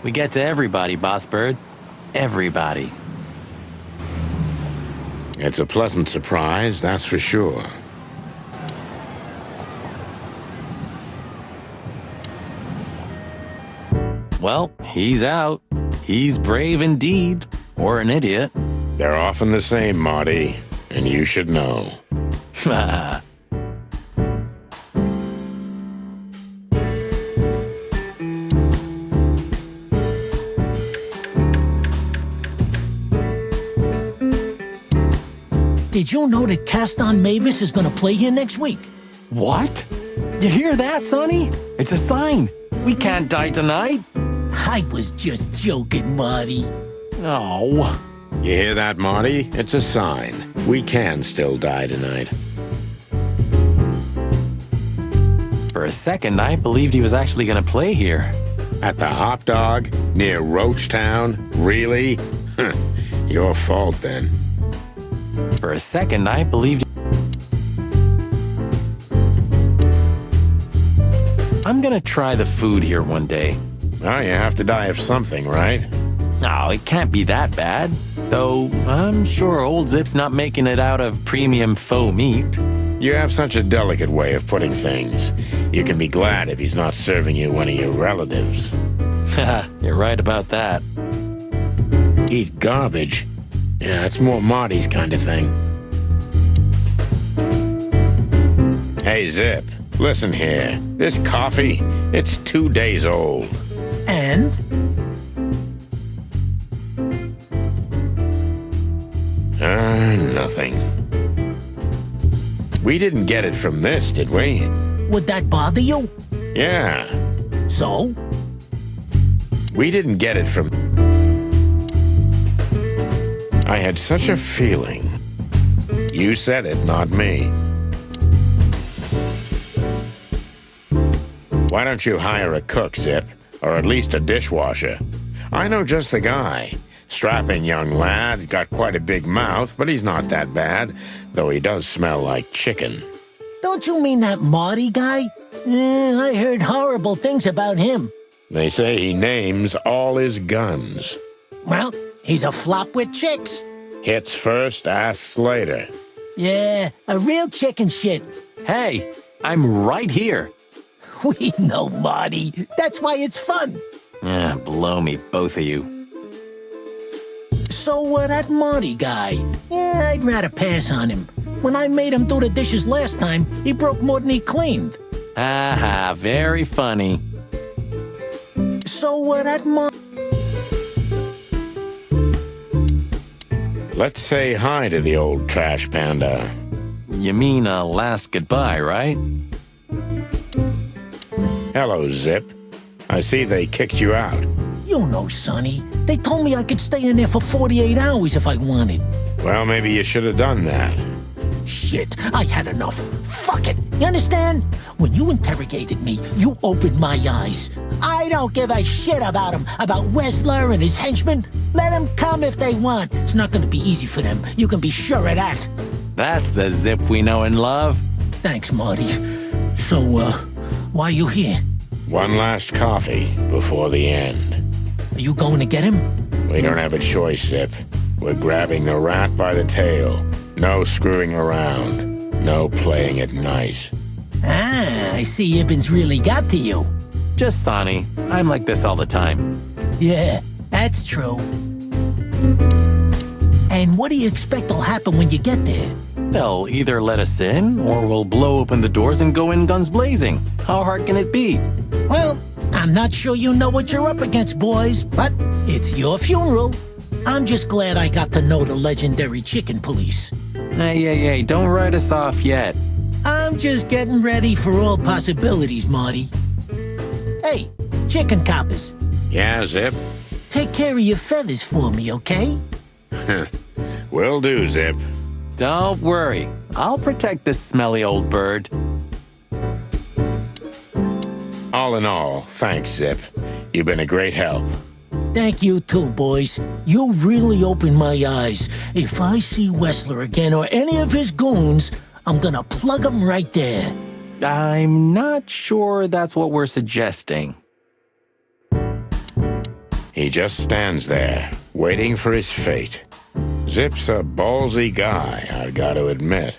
Speaker 1: We get to everybody, Boss Bird. Everybody.
Speaker 2: It's a pleasant surprise, that's for sure.
Speaker 1: Well, he's out. He's brave indeed, or an idiot.
Speaker 2: They're often the same, Marty, and you should know.
Speaker 6: Did you know that Caston Mavis is gonna play here next week?
Speaker 1: What? You hear that, Sonny? It's a sign. We can't die tonight.
Speaker 6: I was just joking, Marty.
Speaker 1: Oh.
Speaker 2: You hear that, Marty? It's a sign. We can still die tonight.
Speaker 1: For a second, I believed he was actually going to play here.
Speaker 2: At the Hop Dog, near Roachtown? Really? Your fault, then.
Speaker 1: For a second, I believed... I'm gonna try the food here one day.
Speaker 2: Well, you have to die of something, right?
Speaker 1: No, it can't be that bad. Though, I'm sure old Zip's not making it out of premium faux meat.
Speaker 2: You have such a delicate way of putting things. You can be glad if he's not serving you one of your relatives.
Speaker 1: Haha, you're right about that.
Speaker 2: Eat garbage? Yeah, it's more Marty's kind of thing. Hey, Zip, listen here. This coffee, it's 2 days old.
Speaker 6: And?
Speaker 2: Nothing. We didn't get it from this, did we?
Speaker 6: Would that bother you?
Speaker 2: Yeah.
Speaker 6: So?
Speaker 2: We didn't get it from... I had such a feeling. You said it, not me. Why don't you hire a cook, Zip? Or at least a dishwasher? I know just the guy. Strapping young lad, got quite a big mouth, but he's not that bad, though he does smell like chicken.
Speaker 6: Don't you mean that Marty guy? I heard horrible things about him.
Speaker 2: They say he names all his guns.
Speaker 6: Well, he's a flop with chicks.
Speaker 2: Hits first, asks later.
Speaker 6: Yeah, a real chicken shit.
Speaker 1: Hey, I'm right here.
Speaker 6: We know, Marty. That's why it's fun.
Speaker 1: Blow me, both of you.
Speaker 6: So, that Marty guy, I'd rather pass on him. When I made him do the dishes last time, he broke more than he cleaned.
Speaker 1: Haha, very funny.
Speaker 6: So, that Marty...
Speaker 2: Let's say hi to the old trash panda.
Speaker 1: You mean a last goodbye, right?
Speaker 2: Hello, Zip. I see they kicked you out.
Speaker 6: You know, Sonny, they told me I could stay in there for 48 hours if I wanted.
Speaker 2: Well, maybe you should have done that.
Speaker 6: Shit, I had enough. Fuck it. You understand? When you interrogated me, you opened my eyes. I don't give a shit about him, about Wessler and his henchmen. Let them come if they want. It's not going to be easy for them. You can be sure of that.
Speaker 1: That's the Zip we know and love.
Speaker 6: Thanks, Marty. So, why are you here?
Speaker 2: One last coffee before the end.
Speaker 6: Are you going to get him?
Speaker 2: We don't have a choice, Zip. We're grabbing the rat by the tail. No screwing around. No playing it nice.
Speaker 6: Ah, I see Ibben's really got to you.
Speaker 1: Just Sonny. I'm like this all the time.
Speaker 6: Yeah, that's true. And what do you expect will happen when you get there?
Speaker 1: They'll either let us in, or we'll blow open the doors and go in guns blazing. How hard can it be?
Speaker 6: Well, I'm not sure you know what you're up against, boys, but it's your funeral. I'm just glad I got to know the legendary chicken police.
Speaker 1: Hey, don't write us off yet.
Speaker 6: I'm just getting ready for all possibilities, Marty. Hey, chicken coppers,
Speaker 2: Yeah, Zip?
Speaker 6: take care of your feathers for me, okay?
Speaker 2: Will do, Zip.
Speaker 1: Don't worry. I'll protect this smelly old bird.
Speaker 2: All in all, thanks, Zip. You've been a great help.
Speaker 6: Thank you too, boys. You really opened my eyes. If I see Wessler again or any of his goons, I'm gonna plug them right there.
Speaker 1: I'm not sure that's what we're suggesting.
Speaker 2: He just stands there, waiting for his fate. Zip's a ballsy guy, I've got to admit.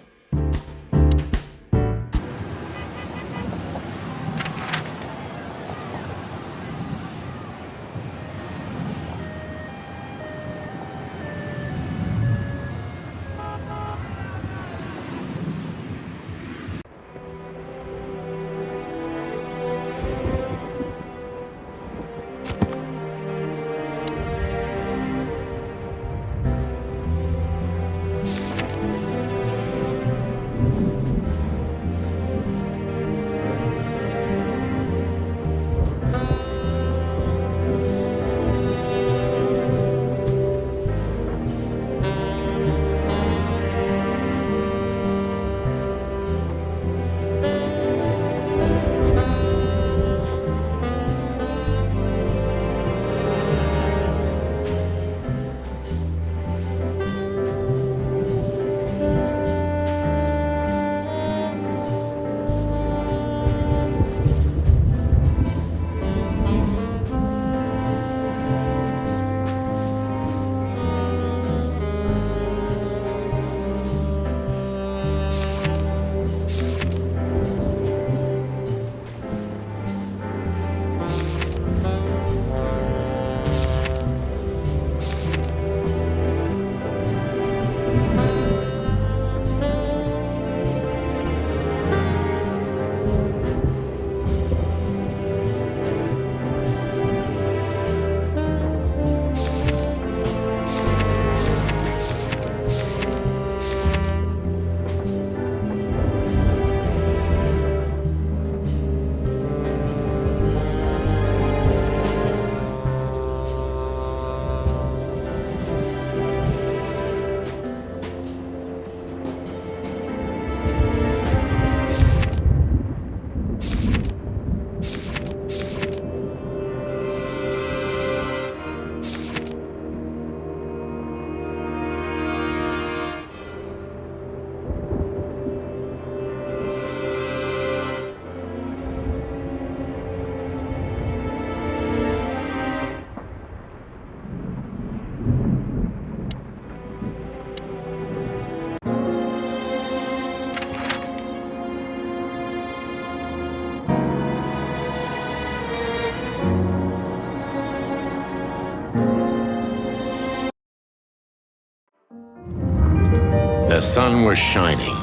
Speaker 2: The sun was shining,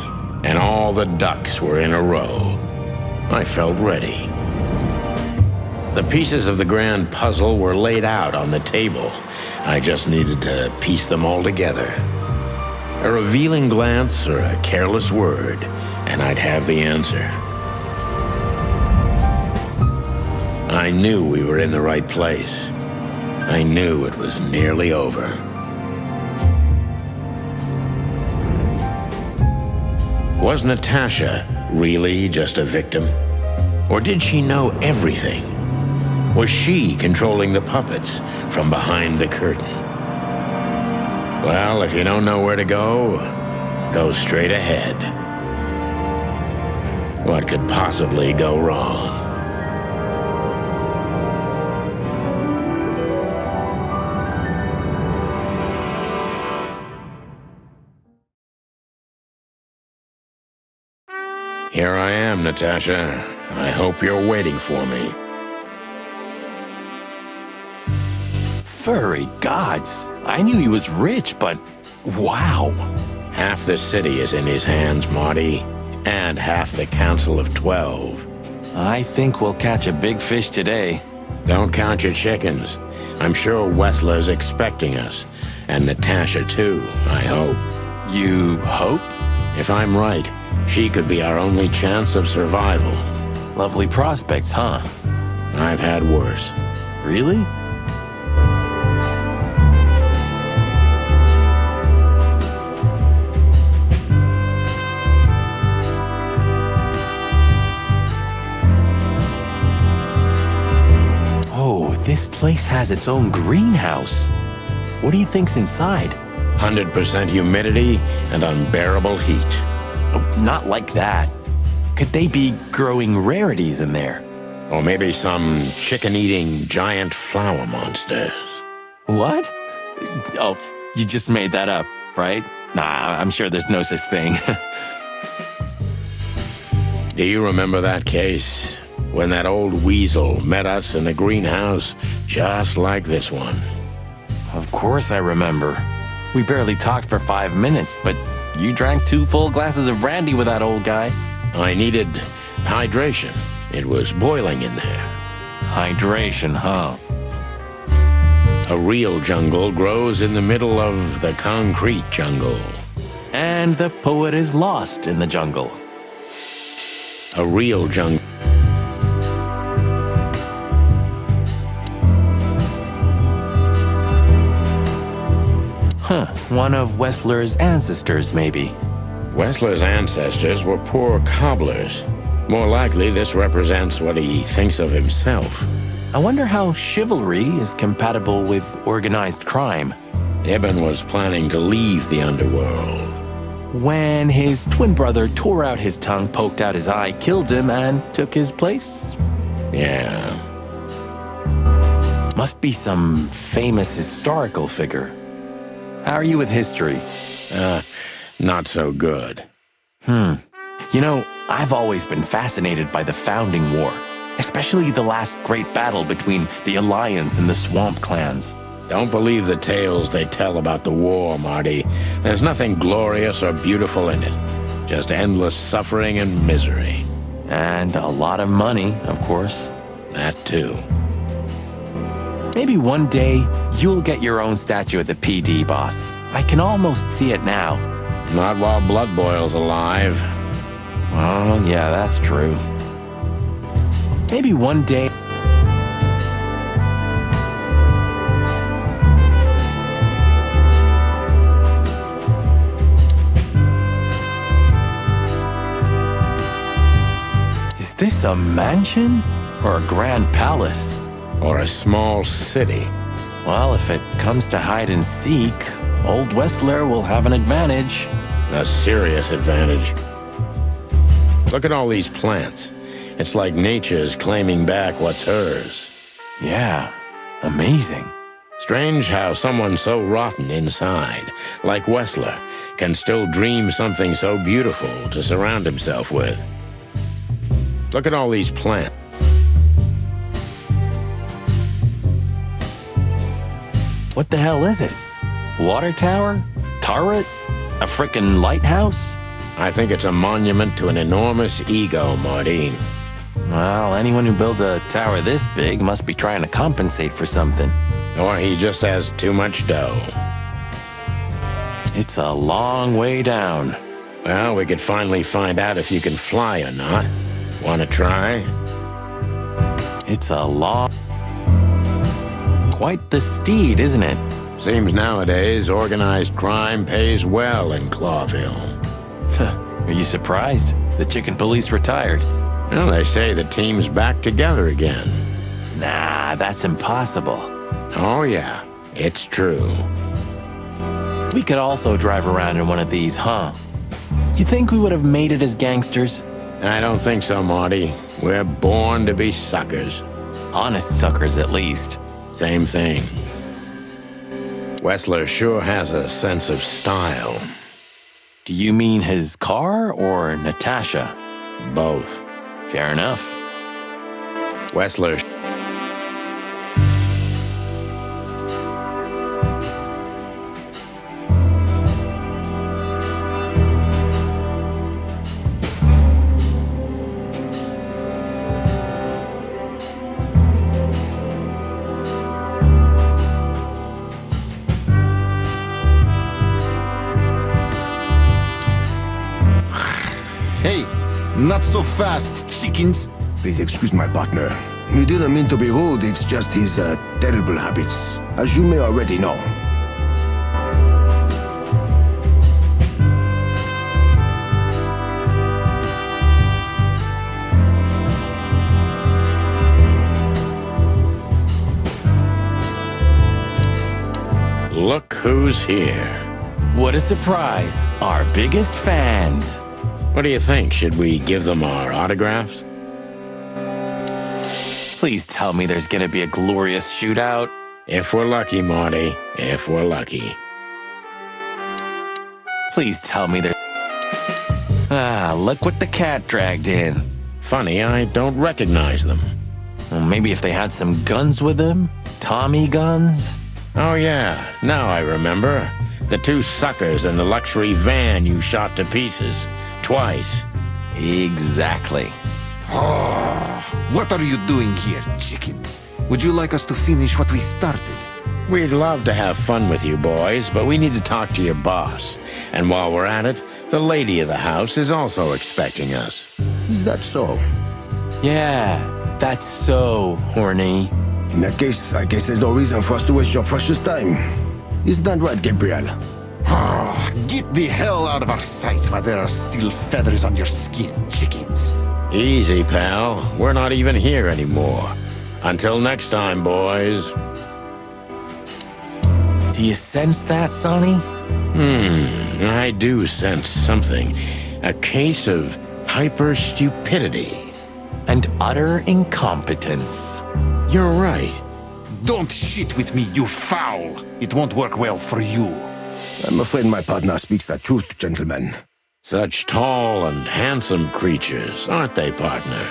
Speaker 2: and all the ducks were in a row. I felt ready. The pieces of the grand puzzle were laid out on the table. I just needed to piece them all together. A revealing glance or a careless word, and I'd have the answer. I knew we were in the right place. I knew it was nearly over. Was Natasha really just a victim? Or did she know everything? Was she controlling the puppets from behind the curtain? Well, if you don't know where to go, go straight ahead. What could possibly go wrong? Here I am, Natasha. I hope you're waiting for me.
Speaker 1: Furry gods. I knew he was rich, but wow.
Speaker 2: Half the city is in his hands, Marty, and half the Council of 12.
Speaker 1: I think we'll catch a big fish today.
Speaker 2: Don't count your chickens. I'm sure Wessler's expecting us, and Natasha too, I hope.
Speaker 1: You hope?
Speaker 2: If I'm right, she could be our only chance of survival.
Speaker 1: Lovely prospects, huh?
Speaker 2: I've had worse.
Speaker 1: Really? Oh, this place has its own greenhouse. What do you think's inside?
Speaker 2: 100% humidity and unbearable heat.
Speaker 1: Oh, not like that. Could they be growing rarities in there?
Speaker 2: Or maybe some chicken-eating giant flower monsters.
Speaker 1: What? Oh, you just made that up, right? Nah, I'm sure there's no such thing.
Speaker 2: Do you remember that case? When that old weasel met us in the greenhouse just like this one.
Speaker 1: Of course I remember. We barely talked for 5 minutes, but you drank 2 full glasses of brandy with that old guy.
Speaker 2: I needed hydration. It was boiling in there.
Speaker 1: Hydration, huh?
Speaker 2: A real jungle grows in the middle of the concrete jungle.
Speaker 1: And the poet is lost in the jungle.
Speaker 2: A real jungle.
Speaker 1: Huh, one of Wessler's ancestors, maybe.
Speaker 2: Wessler's ancestors were poor cobblers. More likely, this represents what he thinks of himself.
Speaker 1: I wonder how chivalry is compatible with organized crime.
Speaker 2: Ibn was planning to leave the underworld.
Speaker 1: When his twin brother tore out his tongue, poked out his eye, killed him, and took his place?
Speaker 2: Yeah.
Speaker 1: Must be some famous historical figure. How are you with history?
Speaker 2: Not so good.
Speaker 1: You know, I've always been fascinated by the Founding War, especially the last great battle between the Alliance and the Swamp Clans.
Speaker 2: Don't believe the tales they tell about the war, Marty. There's nothing glorious or beautiful in it. Just endless suffering and misery.
Speaker 1: And a lot of money, of course.
Speaker 2: That too.
Speaker 1: Maybe one day you'll get your own statue at the PD, boss. I can almost see it now.
Speaker 2: Not while Blood Boil's alive.
Speaker 1: Oh, yeah, that's true. Maybe one day... Is this a mansion or a grand palace?
Speaker 2: Or a small city.
Speaker 1: Well, if it comes to hide and seek, old Wessler will have an advantage.
Speaker 2: A serious advantage. Look at all these plants. It's like nature's claiming back what's hers.
Speaker 1: Yeah, amazing.
Speaker 2: Strange how someone so rotten inside, like Wessler, can still dream something so beautiful to surround himself with. Look at all these plants.
Speaker 1: What the hell is it? Water tower? Turret? A frickin' lighthouse?
Speaker 2: I think it's a monument to an enormous ego, Marty.
Speaker 1: Well, anyone who builds a tower this big must be trying to compensate for something.
Speaker 2: Or he just has too much dough.
Speaker 1: It's a long way down.
Speaker 2: Well, we could finally find out if you can fly or not. Wanna try?
Speaker 1: It's a long... Quite the steed, isn't it?
Speaker 2: Seems nowadays organized crime pays well in Clawville.
Speaker 1: Are you surprised? The chicken police retired.
Speaker 2: Well, they say the team's back together again.
Speaker 1: Nah, that's impossible.
Speaker 2: Oh yeah, it's true.
Speaker 1: We could also drive around in one of these, huh? You think we would have made it as gangsters?
Speaker 2: I don't think so, Marty. We're born to be suckers.
Speaker 1: Honest suckers, at least.
Speaker 2: Same thing. Wessler sure has a sense of style.
Speaker 1: Do you mean his car or Natasha?
Speaker 2: Both.
Speaker 1: Fair enough.
Speaker 2: Wessler.
Speaker 7: Hey, not so fast, chickens.
Speaker 3: Please excuse my partner. We didn't mean to be rude, it's just his terrible habits, as you may already know.
Speaker 2: Look who's here.
Speaker 1: What a surprise. Our biggest fans.
Speaker 2: What do you think? Should we give them our autographs?
Speaker 1: Please tell me there's gonna be a glorious shootout.
Speaker 2: If we're lucky, Marty. If we're lucky.
Speaker 1: Please tell me there... Ah, look what the cat dragged in.
Speaker 2: Funny, I don't recognize them.
Speaker 1: Well, maybe if they had some guns with them? Tommy guns?
Speaker 2: Oh yeah, now I remember. The two suckers in the luxury van you shot to pieces. Twice.
Speaker 1: Exactly.
Speaker 7: What are you doing here, chickens? Would you like us to finish what we started?
Speaker 2: We'd love to have fun with you boys, but we need to talk to your boss. And while we're at it, the lady of the house is also expecting us.
Speaker 3: Is that so?
Speaker 1: Yeah, that's so horny.
Speaker 3: In that case, I guess there's no reason for us to waste your precious time. Isn't that right, Gabriel?
Speaker 7: Get the hell out of our sight while there are still feathers on your skin, chickens.
Speaker 2: Easy, pal. We're not even here anymore. Until next time, boys.
Speaker 1: Do you sense that, Sonny?
Speaker 2: I do sense something. A case of hyper-stupidity.
Speaker 1: And utter incompetence.
Speaker 2: You're right.
Speaker 7: Don't shit with me, you foul. It won't work well for you.
Speaker 3: I'm afraid my partner speaks the truth, gentlemen.
Speaker 2: Such tall and handsome creatures, aren't they, partner?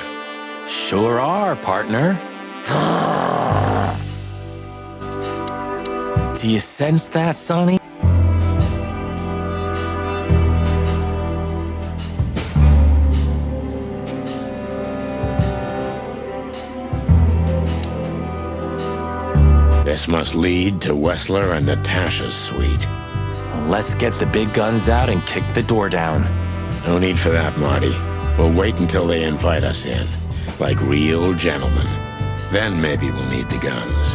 Speaker 1: Sure are, partner. Do you sense that, Sonny?
Speaker 2: This must lead to Wessler and Natasha's suite.
Speaker 1: Let's get the big guns out and kick the door down.
Speaker 2: No need for that, Marty. We'll wait until they invite us in, like real gentlemen. Then maybe we'll need the guns.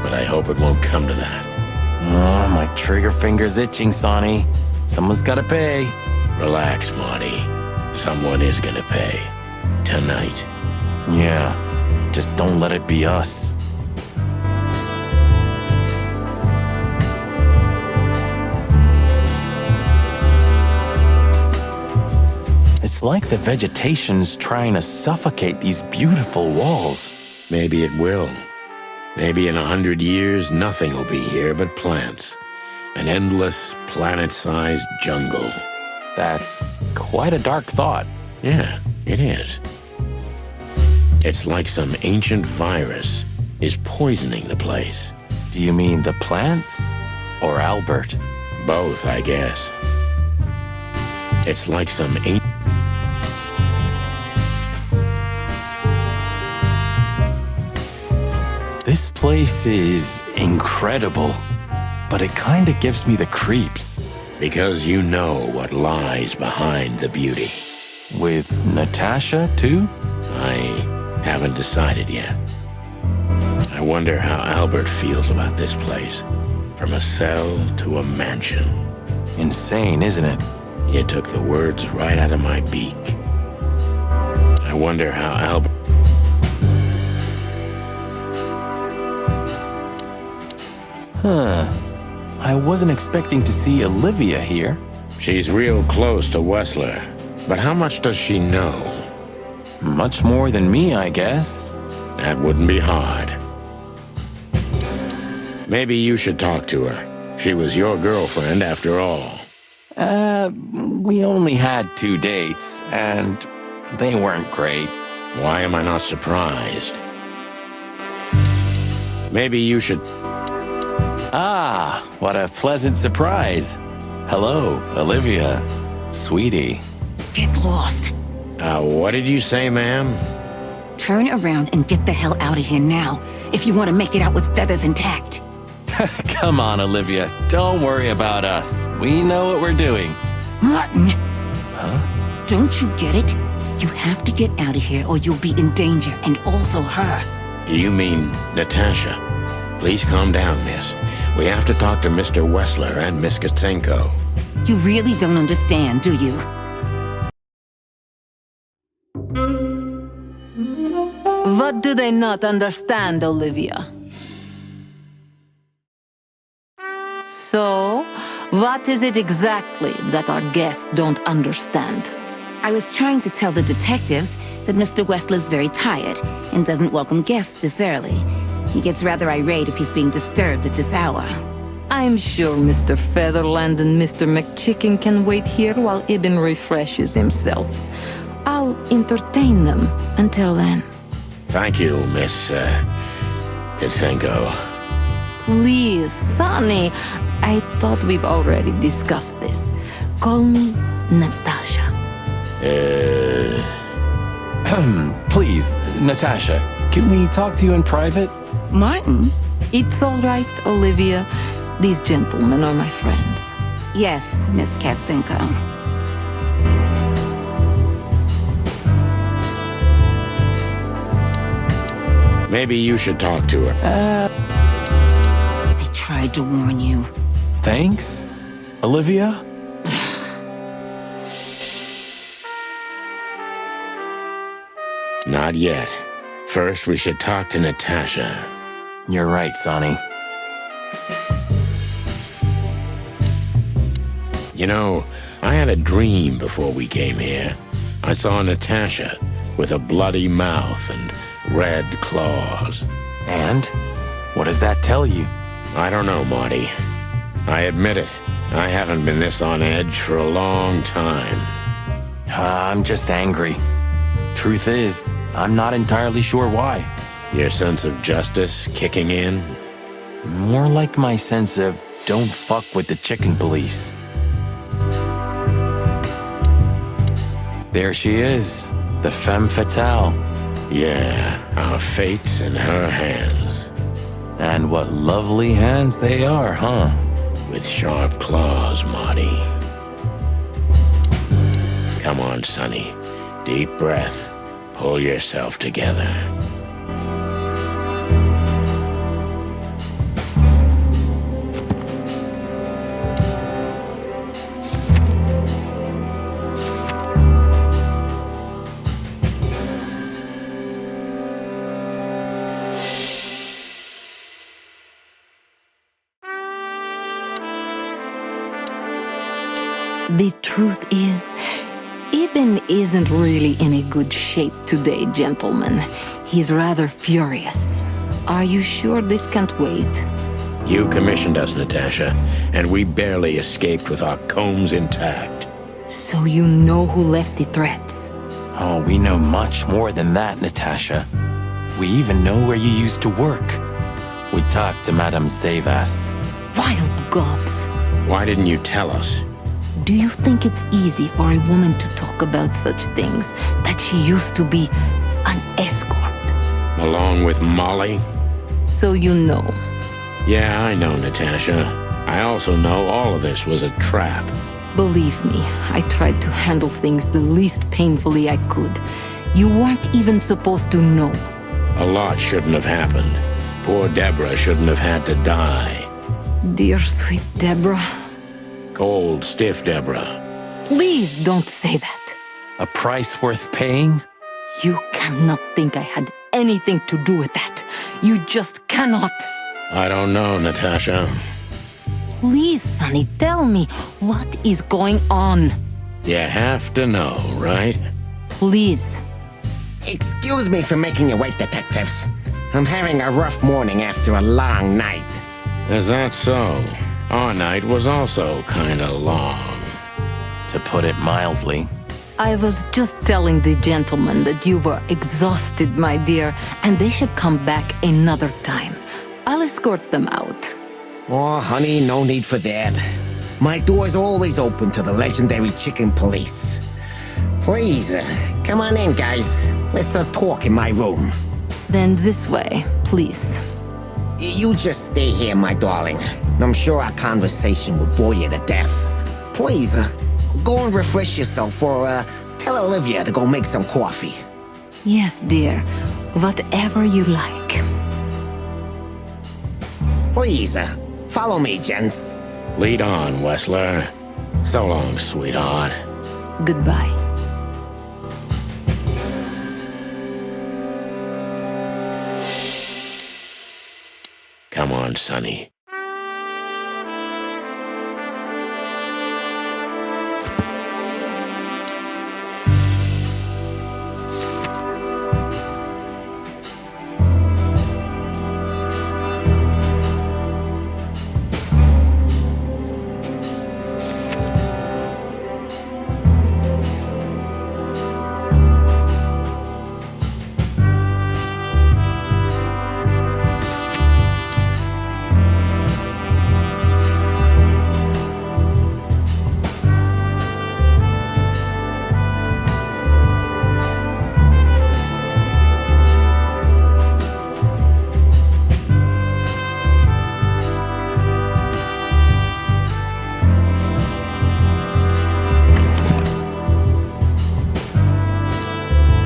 Speaker 2: But I hope it won't come to that.
Speaker 1: Oh, my trigger finger's itching, Sonny. Someone's gotta pay.
Speaker 2: Relax, Marty. Someone is gonna pay. Tonight.
Speaker 1: Yeah, just don't let it be us. It's like the vegetation's trying to suffocate these beautiful walls.
Speaker 2: Maybe it will. Maybe in 100 years, nothing will be here but plants. An endless, planet-sized jungle.
Speaker 1: That's quite a dark thought.
Speaker 2: Yeah, it is. It's like some ancient virus is poisoning the place.
Speaker 1: Do you mean the plants or Albert?
Speaker 2: Both, I guess. It's like some ancient...
Speaker 1: This place is incredible, but it kinda gives me the creeps.
Speaker 2: Because you know what lies behind the beauty.
Speaker 1: With Natasha, too?
Speaker 2: I haven't decided yet. I wonder how Albert feels about this place. From a cell to a mansion.
Speaker 1: Insane, isn't it?
Speaker 2: You took the words right out of my beak. I wonder how Albert...
Speaker 1: Huh. I wasn't expecting to see Olivia here.
Speaker 2: She's real close to Wessler. But how much does she know?
Speaker 1: Much more than me, I guess.
Speaker 2: That wouldn't be hard. Maybe you should talk to her. She was your girlfriend after all.
Speaker 1: We only had 2 dates, and they weren't great.
Speaker 2: Why am I not surprised? Maybe you should...
Speaker 1: Ah, what a pleasant surprise. Hello, Olivia. Sweetie.
Speaker 8: Get lost.
Speaker 2: What did you say, ma'am?
Speaker 8: Turn around and get the hell out of here now, if you want to make it out with feathers intact.
Speaker 1: Come on, Olivia. Don't worry about us. We know what we're doing.
Speaker 8: Martin!
Speaker 1: Huh?
Speaker 8: Don't you get it? You have to get out of here or you'll be in danger, and also her.
Speaker 2: Do you mean Natasha? Please calm down, miss. We have to talk to Mr. Wessler and Miss Katsenko.
Speaker 8: You really don't understand, do you?
Speaker 4: What do they not understand, Olivia? So, what is it exactly that our guests don't understand?
Speaker 8: I was trying to tell the detectives that Mr. Wessler's very tired and doesn't welcome guests this early. He gets rather irate if he's being disturbed at this hour.
Speaker 4: I'm sure Mr. Featherland and Mr. McChicken can wait here while Ibn refreshes himself. I'll entertain them until then.
Speaker 2: Thank you, Miss, Katsenko.
Speaker 4: Please, Sonny. I thought we've already discussed this. Call me Natasha.
Speaker 1: Please, Natasha, can we talk to you in private?
Speaker 8: Martin?
Speaker 4: It's all right, Olivia. These gentlemen are my friends.
Speaker 8: Yes, Miss Katsenko.
Speaker 2: Maybe you should talk to her.
Speaker 8: I tried to warn you.
Speaker 1: Thanks, Olivia?
Speaker 2: Not yet. First, we should talk to Natasha.
Speaker 1: You're right, Sonny.
Speaker 2: You know, I had a dream before we came here. I saw Natasha with a bloody mouth and red claws.
Speaker 1: And? What does that tell you?
Speaker 2: I don't know, Marty. I admit it. I haven't been this on edge for a long time.
Speaker 1: I'm just angry. Truth is, I'm not entirely sure why.
Speaker 2: Your sense of justice kicking in?
Speaker 1: More like my sense of don't fuck with the chicken police. There she is, the femme fatale.
Speaker 2: Yeah, our fate's in her hands.
Speaker 1: And what lovely hands they are, huh?
Speaker 2: With sharp claws, Marty. Come on, Sonny. Deep breath. Pull yourself together.
Speaker 4: The truth is, Ibn isn't really in a good shape today, gentlemen. He's rather furious. Are you sure this can't wait?
Speaker 2: You commissioned us, Natasha, and we barely escaped with our combs intact.
Speaker 4: So you know who left the threats?
Speaker 1: Oh, we know much more than that, Natasha. We even know where you used to work. We talked to Madame Zavas.
Speaker 4: Wild gods!
Speaker 2: Why didn't you tell us?
Speaker 4: Do you think it's easy for a woman to talk about such things, that she used to be an escort?
Speaker 2: Along with Molly?
Speaker 4: So you know.
Speaker 2: Yeah, I know, Natasha. I also know all of this was a trap.
Speaker 4: Believe me, I tried to handle things the least painfully I could. You weren't even supposed to know.
Speaker 2: A lot shouldn't have happened. Poor Deborah shouldn't have had to die.
Speaker 4: Dear sweet Deborah.
Speaker 2: Cold, stiff Deborah.
Speaker 4: Please don't say that.
Speaker 1: A price worth paying?
Speaker 4: You cannot think I had anything to do with that. You just cannot.
Speaker 2: I don't know, Natasha.
Speaker 4: Please, Sonny, tell me, what is going on?
Speaker 2: You have to know, right?
Speaker 4: Please.
Speaker 9: Excuse me for making you wait, detectives. I'm having a rough morning after a long night.
Speaker 2: Is that so? Our night was also kinda long.
Speaker 1: To put it mildly.
Speaker 4: I was just telling the gentlemen that you were exhausted, my dear, and they should come back another time. I'll escort them out.
Speaker 9: Oh, honey, no need for that. My door's always open to the legendary chicken police. Please, come on in, guys. Let's talk in my room.
Speaker 4: Then this way, please.
Speaker 9: You just stay here, my darling. I'm sure our conversation will bore you to death. Please, go and refresh yourself, or tell Olivia to go make some coffee.
Speaker 4: Yes, dear. Whatever you like.
Speaker 9: Please, follow me, gents.
Speaker 2: Lead on, Wessler. So long, sweetheart.
Speaker 4: Goodbye.
Speaker 2: Come on, Sonny.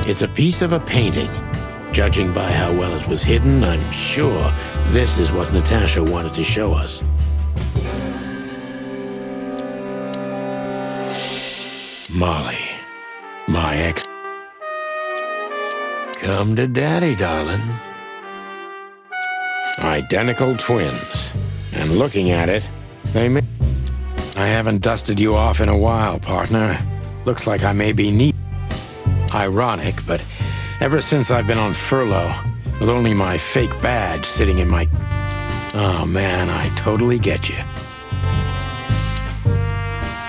Speaker 2: It's a piece of a painting. Judging by how well it was hidden, I'm sure this is what Natasha wanted to show us. Molly, my ex. Come to daddy, darling. Identical twins. And looking at it, they may... I haven't dusted you off in a while, partner. Looks like I may be neat. Ironic, but ever since I've been on furlough, with only my fake badge sitting in my... Oh man, I totally get you.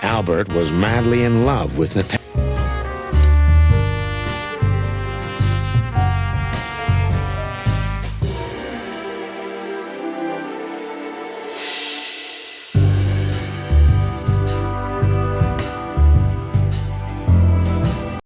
Speaker 2: Albert was madly in love with Natasha.